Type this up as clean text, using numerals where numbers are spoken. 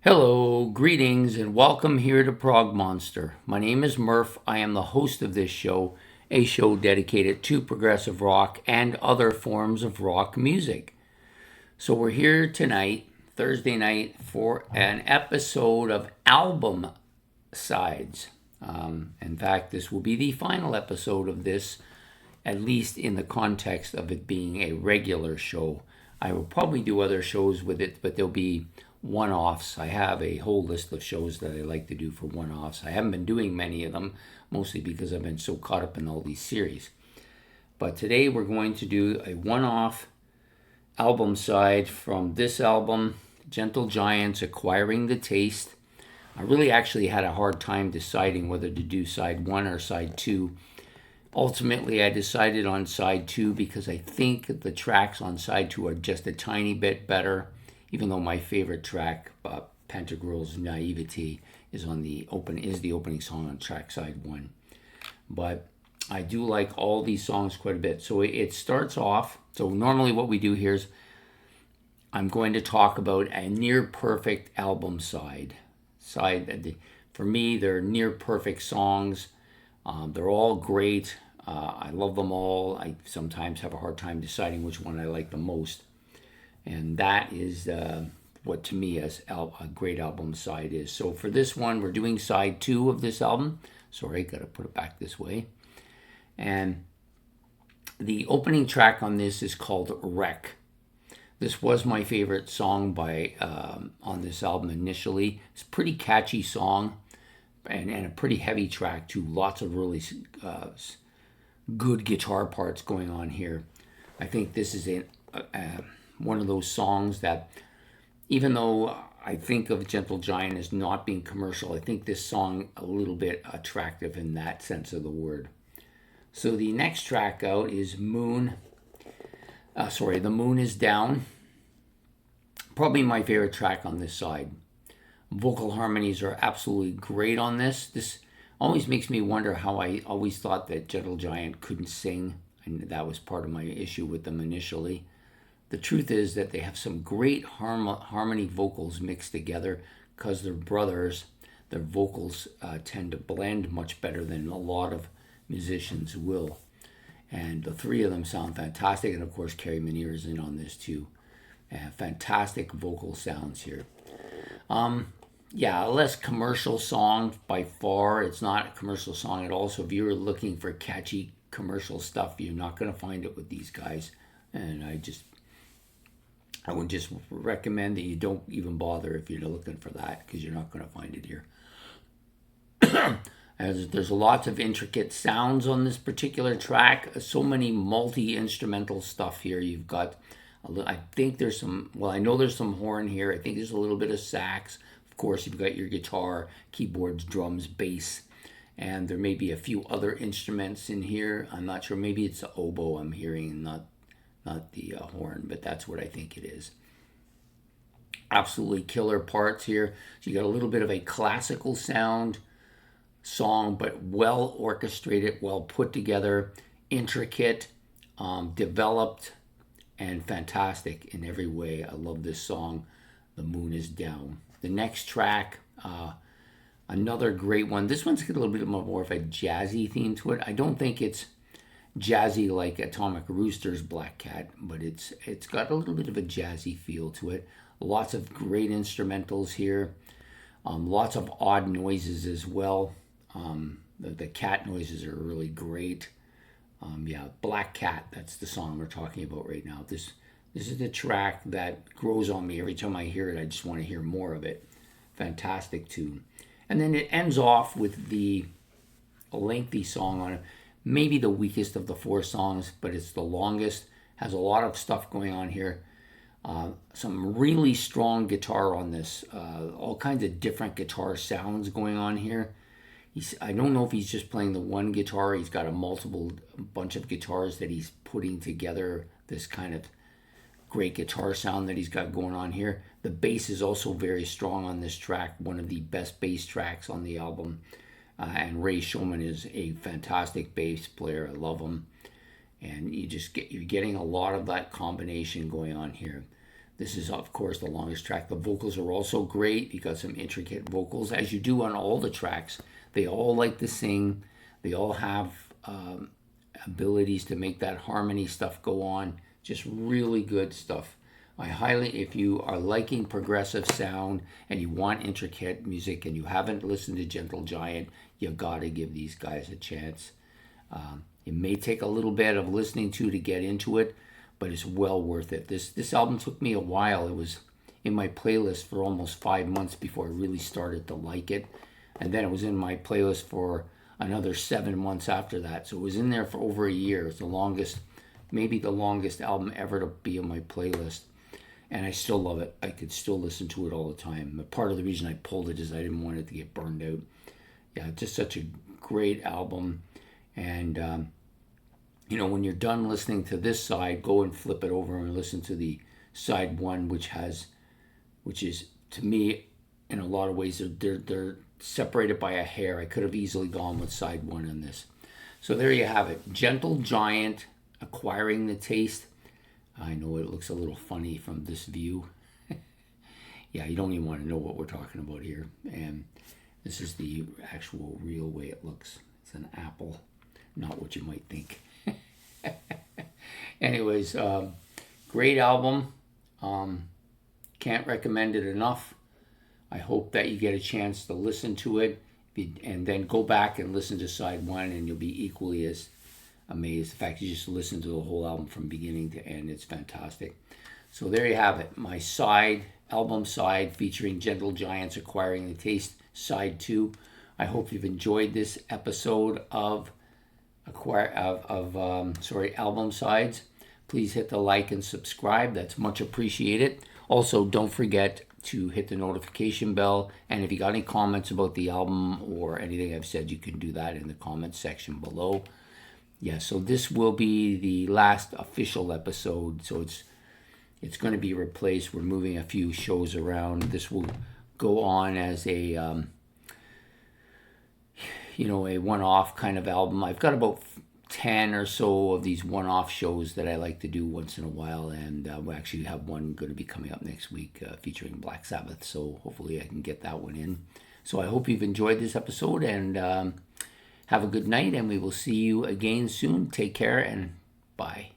Hello, greetings, and welcome here to Prog Monster. My name is Murph. I am the host of this show, a show dedicated to progressive rock and other forms of rock music. So we're here tonight, Thursday night, for an episode of Album Sides. In fact, this will be the final episode of this, at least in the context of it being a regular show. I will probably do other shows with it, but they'll be one-offs. I have a whole list of shows that I like to do for one-offs. I haven't been doing many of them, mostly because I've been so caught up in all these series. But today we're going to do a one-off album side from this album, Gentle Giant's Acquiring the Taste. I really actually had a hard time deciding whether to do side one or side two. Ultimately, I decided on side two because I think the tracks on side two are just a tiny bit better, even though my favorite track, Pantagruel's Naivety, is the opening song on track side one. But I do like all these songs quite a bit. So it starts off. So normally what we do here is I'm going to talk about a near perfect album side. For me, they're near perfect songs. They're all great. I love them all. I sometimes have a hard time deciding which one I like the most. And that is what to me as a great album side is. So for this one, we're doing side two of this album. Sorry, got to put it back this way. And the opening track on this is called Wreck. This was my favorite song on this album initially. It's a pretty catchy song and a pretty heavy track too. Lots of really good guitar parts going on here. I think this is one of those songs that, even though I think of Gentle Giant as not being commercial, I think this song a little bit attractive in that sense of the word. So the next track out is The Moon is Down. Probably my favorite track on this side. Vocal harmonies are absolutely great on this. This always makes me wonder how I always thought that Gentle Giant couldn't sing, and that was part of my issue with them initially. The truth is that they have some great harmony vocals mixed together because they're brothers. Their vocals tend to blend much better than a lot of musicians will. And the three of them sound fantastic. And of course, Kerry Minnear is in on this too. Fantastic vocal sounds here. A less commercial song by far. It's not a commercial song at all. So if you're looking for catchy commercial stuff, you're not going to find it with these guys. And I would just recommend that you don't even bother if you're looking for that, because you're not going to find it here. There's lots of intricate sounds on this particular track. So many multi-instrumental stuff here. You've got, I think there's some, well, I know there's some horn here. I think there's a little bit of sax. Of course, you've got your guitar, keyboards, drums, bass, and there may be a few other instruments in here. I'm not sure. Maybe it's the oboe I'm hearing, not the horn, but that's what I think it is. Absolutely killer parts here. So you got a little bit of a classical sound song, but well orchestrated, well put together, intricate, developed, and fantastic in every way. I love this song, The Moon is Down. The next track, another great one. This one's got a little bit more of a jazzy theme to it. I don't think it's jazzy like Atomic Rooster's Black Cat, but it's got a little bit of a jazzy feel to it. Lots of great instrumentals here. Lots of odd noises as well. The cat noises are really great. Black Cat, that's the song we're talking about right now. This is the track that grows on me. Every time I hear it, I just want to hear more of it. Fantastic tune. And then it ends off with a lengthy song on it. Maybe the weakest of the four songs, but it's the longest. Has a lot of stuff going on here. Some really strong guitar on this. All kinds of different guitar sounds going on here. I don't know if he's just playing the one guitar. He's got a bunch of guitars that he's putting together. This kind of great guitar sound that he's got going on here. The bass is also very strong on this track. One of the best bass tracks on the album. And Ray Shulman is a fantastic bass player. I love him. And you're getting a lot of that combination going on here. This is, of course, the longest track. The vocals are also great. You got some intricate vocals, as you do on all the tracks. They all like to sing. They all have abilities to make that harmony stuff go on. Just really good stuff. I highly, if you are liking progressive sound and you want intricate music and you haven't listened to Gentle Giant, you gotta give these guys a chance. It may take a little bit of listening to get into it, but it's well worth it. This album took me a while. It was in my playlist for almost 5 months before I really started to like it. And then it was in my playlist for another 7 months after that. So it was in there for over a year. It's the longest, maybe the longest album ever to be on my playlist. And I still love it. I could still listen to it all the time. But part of the reason I pulled it is I didn't want it to get burned out. Yeah, just such a great album. And, when you're done listening to this side, go and flip it over and listen to the side one, which is, to me, in a lot of ways, they're separated by a hair. I could have easily gone with side one on this. So there you have it. Gentle Giant, Acquiring the Taste. I know it looks a little funny from this view. Yeah, you don't even want to know what we're talking about here. And this is the actual real way it looks. It's an apple, not what you might think. Anyways, great album. Can't recommend it enough. I hope that you get a chance to listen to it and then go back and listen to side one, and you'll be equally as amazed. In fact, you just listen to the whole album from beginning to end. It's fantastic. So there you have it. My album side featuring Gentle Giant's Acquiring the Taste, side 2. I hope you've enjoyed this episode of album sides. Please hit the like and subscribe. That's much appreciated. Also, don't forget to hit the notification bell. And if you got any comments about the album or anything I've said, you can do that in the comments section below. Yeah, so this will be the last official episode. So it's going to be replaced. We're moving a few shows around. This will go on as a a one-off kind of album. I've got about 10 or so of these one-off shows that I like to do once in a while, and we actually have one going to be coming up next week featuring Black Sabbath, so hopefully I can get that one in. So I hope you've enjoyed this episode, and have a good night, and we will see you again soon. Take care, and bye.